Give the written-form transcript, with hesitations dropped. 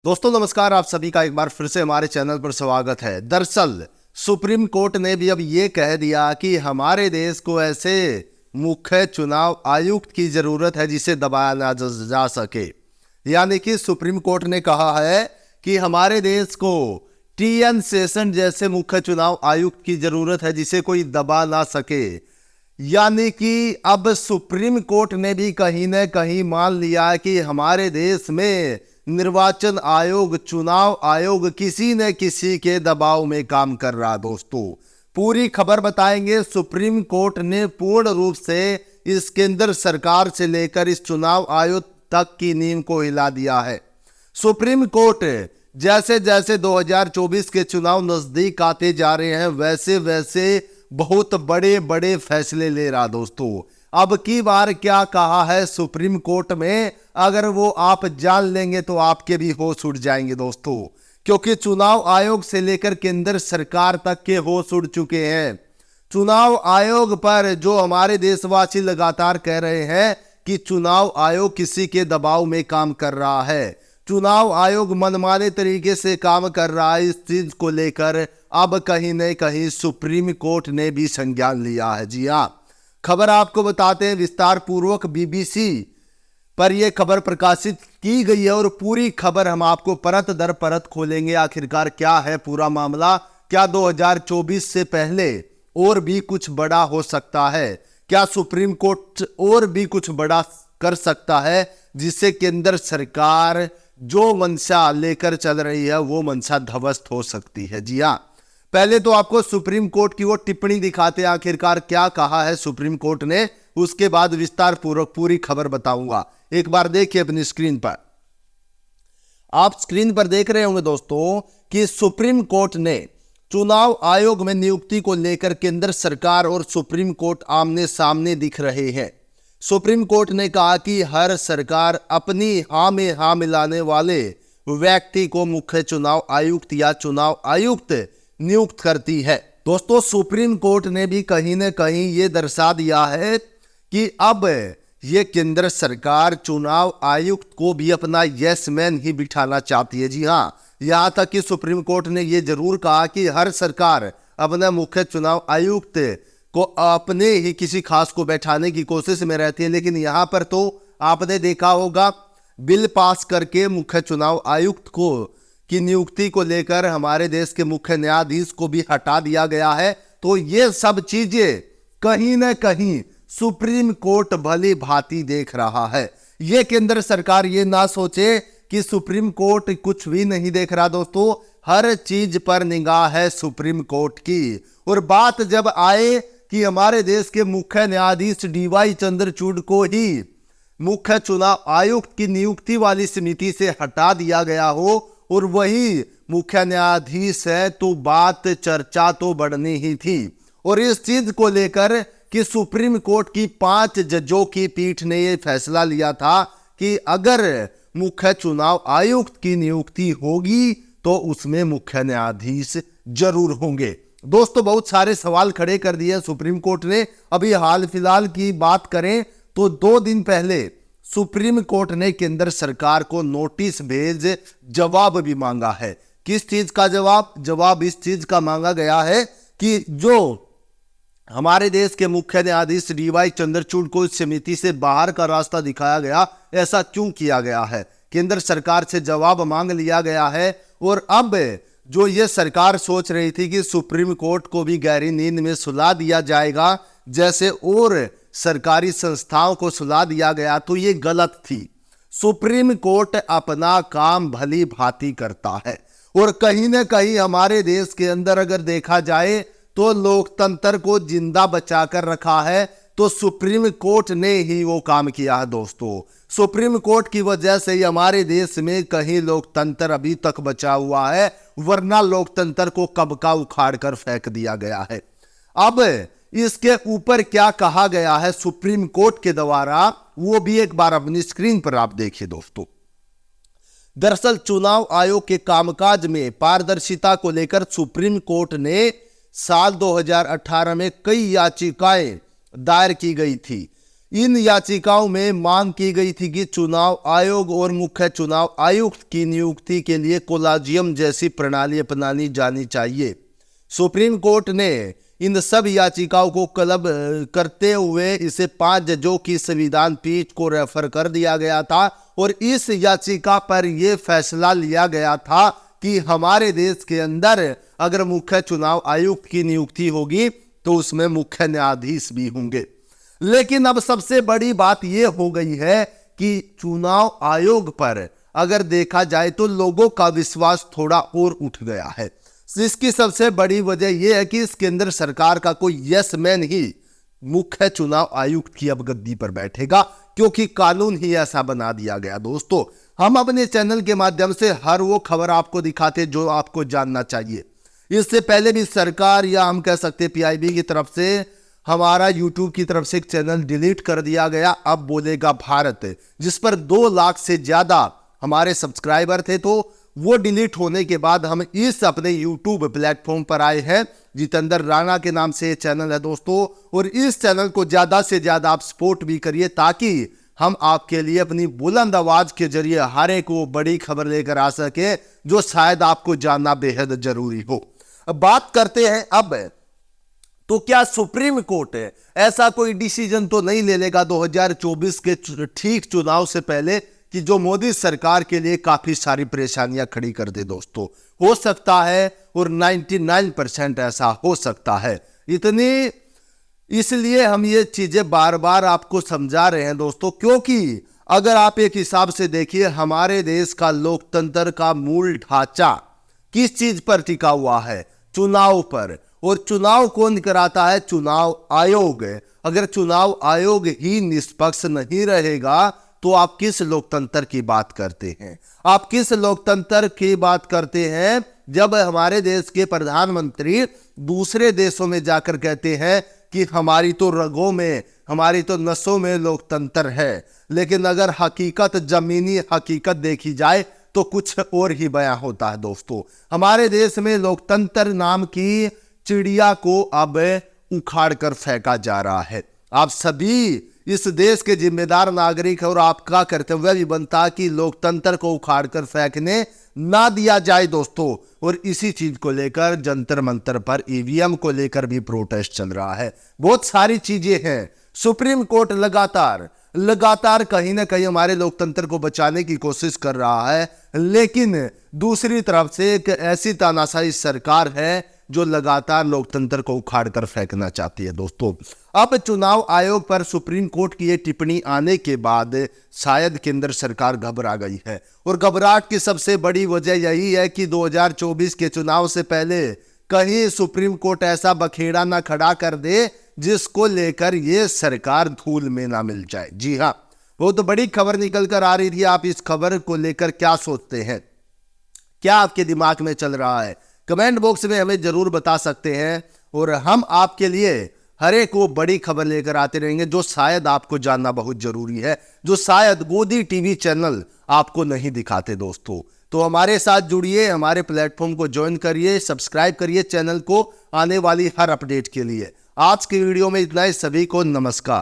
दोस्तों नमस्कार, आप सभी का एक बार फिर से हमारे चैनल पर स्वागत है। दरअसल सुप्रीम कोर्ट ने भी अब ये कह दिया कि हमारे देश को ऐसे मुख्य चुनाव आयुक्त की जरूरत है जिसे दबाया ना जा सके। यानी कि सुप्रीम कोर्ट ने कहा है कि हमारे देश को टीएन शेषन जैसे मुख्य चुनाव आयुक्त की जरूरत है जिसे कोई दबा ना सके। यानी कि अब सुप्रीम कोर्ट ने भी कहीं न कहीं मान लिया है कि हमारे देश में निर्वाचन आयोग, चुनाव आयोग किसी न किसी के दबाव में काम कर रहा है। दोस्तों पूरी खबर बताएंगे। सुप्रीम कोर्ट ने पूर्ण रूप से इस केंद्र सरकार से लेकर इस चुनाव आयोग तक की नींव को हिला दिया है। सुप्रीम कोर्ट जैसे जैसे 2024 के चुनाव नजदीक आते जा रहे हैं वैसे वैसे बहुत बड़े बड़े फैसले ले रहा। दोस्तों अब की बार क्या कहा है सुप्रीम कोर्ट में, अगर वो आप जान लेंगे तो आपके भी होश उड़ जाएंगे दोस्तों, क्योंकि चुनाव आयोग से लेकर केंद्र सरकार तक के होश उड़ चुके हैं। चुनाव आयोग पर जो हमारे देशवासी लगातार कह रहे हैं कि चुनाव आयोग किसी के दबाव में काम कर रहा है, चुनाव आयोग मनमाने तरीके से काम कर रहा है, इस चीज को लेकर अब कहीं न कहीं सुप्रीम कोर्ट ने भी संज्ञान लिया है। जी हाँ, खबर आपको बताते हैं विस्तार पूर्वक। बीबीसी पर यह खबर प्रकाशित की गई है और पूरी खबर हम आपको परत दर परत खोलेंगे। आखिरकार क्या है पूरा मामला, क्या 2024 से पहले और भी कुछ बड़ा हो सकता है, क्या सुप्रीम कोर्ट और भी कुछ बड़ा कर सकता है जिससे केंद्र सरकार जो मंशा लेकर चल रही है वो मंशा ध्वस्त हो सकती है। जी हाँ, पहले तो आपको सुप्रीम कोर्ट की वो टिप्पणी दिखाते हैं आखिरकार क्या कहा है सुप्रीम कोर्ट ने, उसके बाद विस्तार पूर्वक पूरी खबर बताऊंगा। एक बार देखिए अपनी स्क्रीन पर, आप स्क्रीन पर देख रहे होंगे दोस्तों कि सुप्रीम कोर्ट ने चुनाव आयोग में नियुक्ति को लेकर केंद्र सरकार और सुप्रीम कोर्ट आमने सामने दिख रहे हैं। सुप्रीम कोर्ट ने कहा कि हर सरकार अपनी हाँ में हाँ मिलाने वाले व्यक्ति को मुख्य चुनाव आयुक्त या चुनाव आयुक्त नियुक्त करती है। दोस्तों सुप्रीम कोर्ट ने भी कहीं न कहीं ये दर्शा दिया है कि अब ये केंद्र सरकार चुनाव आयुक्त को भी अपना यस मैन ही बिठाना चाहती है। जी हाँ, यहाँ तक कि सुप्रीम कोर्ट ने ये जरूर कहा कि हर सरकार अपना मुख्य चुनाव आयुक्त को अपने ही किसी खास को बैठाने की कोशिश में रहती है, लेकिन यहाँ पर तो आपने देखा होगा बिल पास करके मुख्य चुनाव आयुक्त को की नियुक्ति को लेकर हमारे देश के मुख्य न्यायाधीश को भी हटा दिया गया है। तो ये सब चीजें कहीं न कहीं सुप्रीम कोर्ट भली भांति देख रहा है। ये केंद्र सरकार ये ना सोचे कि सुप्रीम कोर्ट कुछ भी नहीं देख रहा। दोस्तों हर चीज पर निगाह है सुप्रीम कोर्ट की। और बात जब आए कि हमारे देश के मुख्य न्यायाधीश डीवाई चंद्रचूड़ को ही मुख्य चुनाव आयुक्त की नियुक्ति वाली समिति से हटा दिया गया हो और वही मुख्य न्यायाधीश है, तो बात चर्चा तो बढ़नी ही थी। और इस चीज को लेकर कि सुप्रीम कोर्ट की 5 जजों की पीठ ने यह फैसला लिया था कि अगर मुख्य चुनाव आयुक्त की नियुक्ति होगी तो उसमें मुख्य न्यायाधीश जरूर होंगे। दोस्तों बहुत सारे सवाल खड़े कर दिए सुप्रीम कोर्ट ने। अभी हाल फिलहाल की बात करें तो 2 दिन पहले सुप्रीम कोर्ट ने केंद्र सरकार को नोटिस भेज जवाब भी मांगा है। किस चीज का जवाब इस चीज का मांगा गया है कि जो हमारे देश के मुख्य न्यायाधीश डीवाई चंद्रचूड़ को इस समिति से बाहर का रास्ता दिखाया गया, ऐसा क्यों किया गया है। केंद्र सरकार से जवाब मांग लिया गया है। और अब जो ये सरकार सोच रही थी कि सुप्रीम कोर्ट को भी गहरी नींद में सुला दिया जाएगा जैसे और सरकारी संस्थाओं को सुला दिया गया, तो ये गलत थी। सुप्रीम कोर्ट अपना काम भली भांति करता है और कहीं न कहीं हमारे देश के अंदर अगर देखा जाए तो लोकतंत्र को जिंदा बचाकर रखा है तो सुप्रीम कोर्ट ने ही वो काम किया है। दोस्तों सुप्रीम कोर्ट की वजह से ही हमारे देश में कहीं लोकतंत्र अभी तक बचा हुआ है, वरना लोकतंत्र को कब का उखाड़ कर फेंक दिया गया है। अब इसके ऊपर क्या कहा गया है सुप्रीम कोर्ट के द्वारा, वो भी एक बार अपनी स्क्रीन पर आप देखिए। दोस्तों दरअसल चुनाव आयोग के कामकाज में पारदर्शिता को लेकर सुप्रीम कोर्ट ने साल 2018 में कई याचिकाएं दायर की गई थी। इन याचिकाओं में मांग की गई थी कि चुनाव आयोग और मुख्य चुनाव आयुक्त की नियुक्ति के लिए कोलाजियम जैसी प्रणाली अपनानी जानी चाहिए। सुप्रीम कोर्ट ने इन सब याचिकाओं को क्लब करते हुए इसे 5 जजों की संविधान पीठ को रेफर कर दिया गया था और इस याचिका पर यह फैसला लिया गया था कि हमारे देश के अंदर अगर मुख्य चुनाव आयुक्त की नियुक्ति होगी तो उसमें मुख्य न्यायाधीश भी होंगे। लेकिन अब सबसे बड़ी बात यह हो गई है कि चुनाव आयोग पर अगर देखा जाए तो लोगों का विश्वास थोड़ा और उठ गया है। इसकी सबसे बड़ी वजह यह है कि इस केंद्र सरकार का कोई यस मैन ही मुख्य चुनाव आयुक्त की अब गद्दी पर बैठेगा, क्योंकि कानून ही ऐसा बना दिया गया। दोस्तों, हम अपने चैनल के माध्यम से हर वो खबर आपको दिखाते जो आपको जानना चाहिए। इससे पहले भी सरकार या हम कह सकते पीआईबी की तरफ से हमारा यूट्यूब की तरफ से एक चैनल डिलीट कर दिया गया, अब बोलेगा भारत, जिस पर 2 लाख से ज्यादा हमारे सब्सक्राइबर थे। तो वो डिलीट होने के बाद हम इस अपने यूट्यूब प्लेटफॉर्म पर आए हैं। जितेंद्र राणा के नाम से ये चैनल है दोस्तों, और इस चैनल को ज्यादा से ज्यादा आप सपोर्ट भी करिए ताकि हम आपके लिए अपनी बुलंद आवाज के जरिए हर एक वो बड़ी खबर लेकर आ सके जो शायद आपको जानना बेहद जरूरी हो। अब बात करते हैं अब तो क्या सुप्रीम कोर्ट ऐसा कोई डिसीजन तो नहीं ले लेगा 2024 के ठीक चुनाव से पहले कि जो मोदी सरकार के लिए काफी सारी परेशानियां खड़ी कर दे। दोस्तों, हो सकता है और 99% ऐसा हो सकता है। इसलिए हम ये चीजें बार बार आपको समझा रहे हैं दोस्तों, क्योंकि अगर आप एक हिसाब से देखिए हमारे देश का लोकतंत्र का मूल ढांचा किस चीज पर टिका हुआ है? चुनाव पर। और चुनाव कौन कराता है? चुनाव आयोग। अगर चुनाव आयोग ही निष्पक्ष नहीं रहेगा तो आप किस लोकतंत्र की बात करते हैं? आप किस लोकतंत्र की बात करते हैं जब हमारे देश के प्रधानमंत्री दूसरे देशों में जाकर कहते हैं कि हमारी तो रगों में, हमारी तो नसों में लोकतंत्र है, लेकिन अगर हकीकत, जमीनी हकीकत देखी जाए तो कुछ और ही बयां होता है। दोस्तों, हमारे देश में लोकतंत्र नाम की चिड़िया को अब उखाड़ कर फेंका जा रहा है। आप सभी इस देश के जिम्मेदार नागरिक है और आपका कर्तव्य भी बनता कि लोकतंत्र को उखाड़ कर फेंकने ना दिया जाए दोस्तों। और इसी चीज को लेकर जंतर मंतर पर ईवीएम को लेकर भी प्रोटेस्ट चल रहा है। बहुत सारी चीजें हैं। सुप्रीम कोर्ट लगातार कहीं ना कहीं हमारे लोकतंत्र को बचाने की कोशिश कर रहा है, लेकिन दूसरी तरफ से एक ऐसी तानाशाही सरकार है जो लगातार लोकतंत्र को उखाड़ कर फेंकना चाहती है। दोस्तों, अब चुनाव आयोग पर सुप्रीम कोर्ट की ये टिप्पणी आने के बाद शायद केंद्र सरकार घबरा गई है, और घबराहट की सबसे बड़ी वजह यही है कि 2024 के चुनाव से पहले कहीं सुप्रीम कोर्ट ऐसा बखेड़ा ना खड़ा कर दे जिसको लेकर ये सरकार धूल में ना मिल जाए। जी हाँ, वो तो बड़ी खबर निकल कर आ रही थी। आप इस खबर को लेकर क्या सोचते हैं? क्या आपके दिमाग में चल रहा है? कमेंट बॉक्स में हमें जरूर बता सकते हैं, और हम आपके लिए हर एक वो बड़ी खबर लेकर आते रहेंगे जो शायद आपको जानना बहुत जरूरी है, जो शायद गोदी टीवी चैनल आपको नहीं दिखाते। दोस्तों, तो हमारे साथ जुड़िए, हमारे प्लेटफॉर्म को ज्वाइन करिए, सब्सक्राइब करिए चैनल को आने वाली हर अपडेट के लिए। आज की वीडियो में इतना ही। सभी को नमस्कार।